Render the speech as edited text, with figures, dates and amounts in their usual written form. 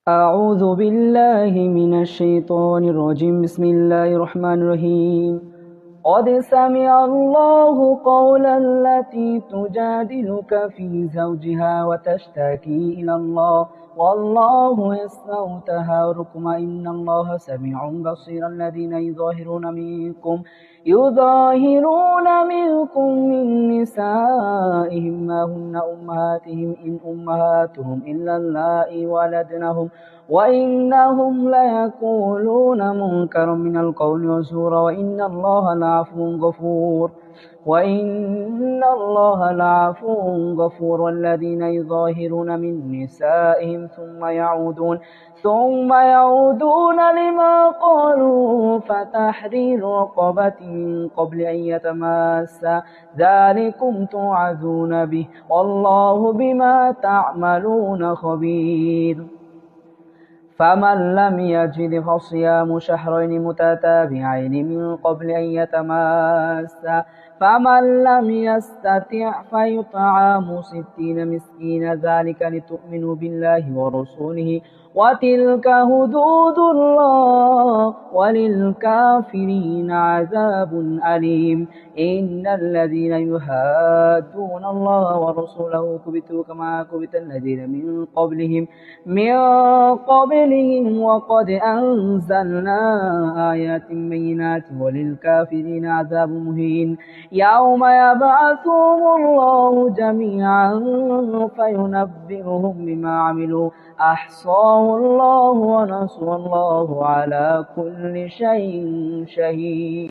أعوذ بالله من الشيطان الرجيم. بسم الله الرحمن الرحيم. قد سمع الله قول التي تجادلك في زوجها وتشتكي إلى الله والله يسمع تهاوركما إن الله سميع بصير. الذين يظاهرون منكم من نسائهم ما هن أمهاتهم إن أمهاتهم إلا اللائي ولدنهم وإنهم ليقولون منكرا من القول وزورا وإن الله لعفو غفور. والذين يظاهرون من نسائهم ثم يعودون لما قالوا فتحرير رقبة من قبل أن يتماسا ذلكم توعظون به والله بما تعملون خبير. فمن لم يجد فصيام شهرين متتابعين من قبل أن يتماسا فمن لم يستطع فيطعم 60 مسكينا ذلك لتؤمنوا بالله ورسوله وتلك حدود الله وللكافرين عذاب أليم. إن الذين يحادون الله ورسوله كبتوا كما كبت الذين من قبلهم وقد أنزلنا آيات بينات وللكافرين عذاب مهين. يوم يبعثهم الله جميعا فينبئهم بما عملوا أحصاه الله ونسوا الله على كل شيء شهيد.